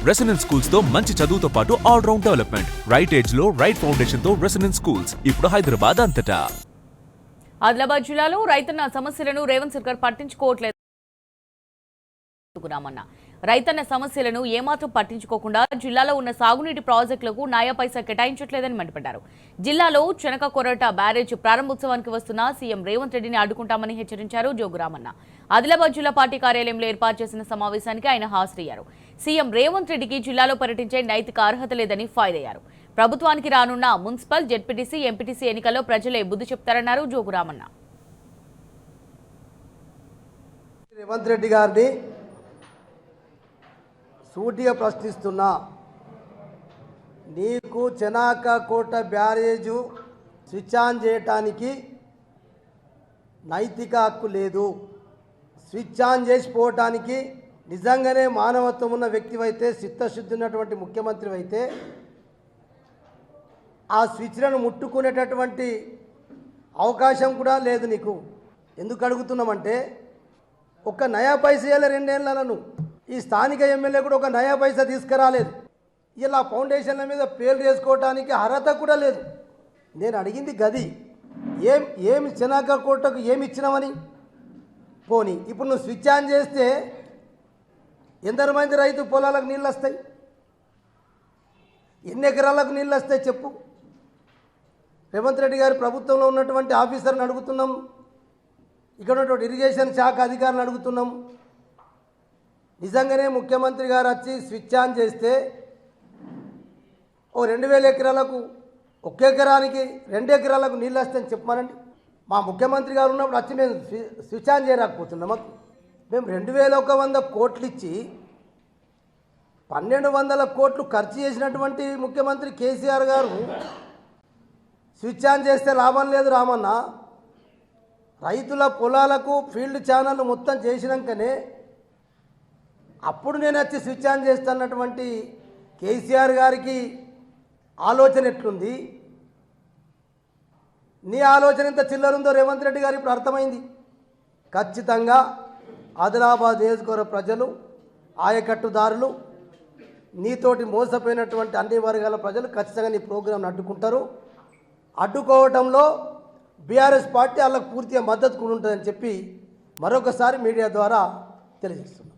Residence schools తో మంచి చదువుతో పాటు all round development. Right age లో రైట్ ఫౌండేషన్ తో రెసిడెన్స్ స్కూల్స్ ఇప్పుడు హైదరాబాద్ అంతటా. ఆదిలాబాద్ జిల్లాలో రైతన్న సమస్యలను రేవంత్ సర్కార్ పట్టించుకోవట్లేదు. రైతన్న సమస్యలను ఏమాత్రం పట్టించుకోకుండా జిల్లాలో ఉన్న సాగునీటి ప్రాజెక్టులకు నయా పైసా కేటాయించట్లేదని మండిపడ్డారు. జిల్లాలో చెనక కొరట బ్యారేజ్ ప్రారంభోత్సవానికి వస్తున్న సీఎం రేవంత్ రెడ్డిని అడ్డుకుంటామని హెచ్చరించారు జోగురామన్న. ఆదిలాబాద్ జిల్లా పార్టీ కార్యాలయంలో ఏర్పాటు చేసిన సమావేశానికి ఆయన హాజరయ్యారు. సీఎం రేవంత్ రెడ్డికి జిల్లాలో పర్యటించే నైతిక అర్హత లేదని ఫైర్ అయ్యారు. ప్రభుత్వానికి రానున్న మున్సిపల్, జెడ్పీటీసీ, ఎంపీటీసీ ఎన్నికల్లో ప్రజలే బుద్ధి చెప్తారన్నారు జోగురామన్న. రేవంత్ రెడ్డి గారిని సూటిగా ప్రశ్నిస్తున్నా, నీకు చెనాక కోట బ్యారేజు స్విచ్ ఆన్ చేయటానికి నైతిక హక్కు లేదు. స్విచ్ ఆన్ చేసిపోవటానికి నిజంగానే మానవత్వం ఉన్న వ్యక్తివైతే, చిత్తశుద్ధి ఉన్నటువంటి ముఖ్యమంత్రి అయితే ఆ స్విచ్లను ముట్టుకునేటటువంటి అవకాశం కూడా లేదు నీకు. ఎందుకు అడుగుతున్నామంటే, ఒక నయా పైసా 2 ఏళ్లను ఈ స్థానిక ఎమ్మెల్యే కూడా ఒక నయా పైసా తీసుకురాలేదు. ఇలా ఫౌండేషన్ల మీద పేర్లు చేసుకోవడానికి అర్హత కూడా లేదు. నేను అడిగింది గది, ఏమి చెనాక కోటకు ఏమి ఇచ్చినామని. పోనీ ఇప్పుడు నువ్వు స్విచ్ ఆన్ చేస్తే ఎందరు మంది రైతు పొలాలకు నీళ్ళు వస్తాయి? ఎన్ని ఎకరాలకు నీళ్ళు వస్తాయి చెప్పు. రేవంత్ రెడ్డి గారి ప్రభుత్వంలో ఉన్నటువంటి ఆఫీసర్ని అడుగుతున్నాం, ఇక్కడ ఉన్నటువంటి ఇరిగేషన్ శాఖ అధికారులను అడుగుతున్నాం. నిజంగానే ముఖ్యమంత్రి గారు వచ్చి స్విచ్ ఆన్ చేస్తే ఓ 2000 ఎకరాలకు, 1 ఎకరానికి 2 ఎకరాలకు నీళ్ళు వస్తాయని చెప్పమనండి. మా ముఖ్యమంత్రి గారు ఉన్నప్పుడు వచ్చి మేము స్విచ్ ఆన్ చేయలేకపోతున్నాం. మేము 2100 కోట్లు ఇచ్చి 1200 కోట్లు ఖర్చు చేసినటువంటి ముఖ్యమంత్రి కేసీఆర్ గారు స్విచ్ ఆన్ చేస్తే లాభం లేదు రామన్న. రైతుల పొలాలకు ఫీల్డ్ ఛానల్ మొత్తం చేసినాకనే అప్పుడు నేను వచ్చి స్విచ్ ఆన్ చేస్తున్నటువంటి కేసీఆర్ గారికి ఆలోచన ఎట్లుంది? నీ ఆలోచన ఎంత చిల్లరుందో రేవంత్ రెడ్డి గారు ఇప్పుడు అర్థమైంది. ఖచ్చితంగా ఆదిలాబాద్ నియోజకవర్గ ప్రజలు, ఆయకట్టుదారులు, నీతోటి మోసపోయినటువంటి అన్ని వర్గాల ప్రజలు ఖచ్చితంగా నీ ప్రోగ్రాంను అడ్డుకుంటారు. అడ్డుకోవడంలో బీఆర్ఎస్ పార్టీ వాళ్ళకు పూర్తిగా మద్దతు కూడా ఉంటుందని చెప్పి మరొకసారి మీడియా ద్వారా తెలియజేస్తున్నాం.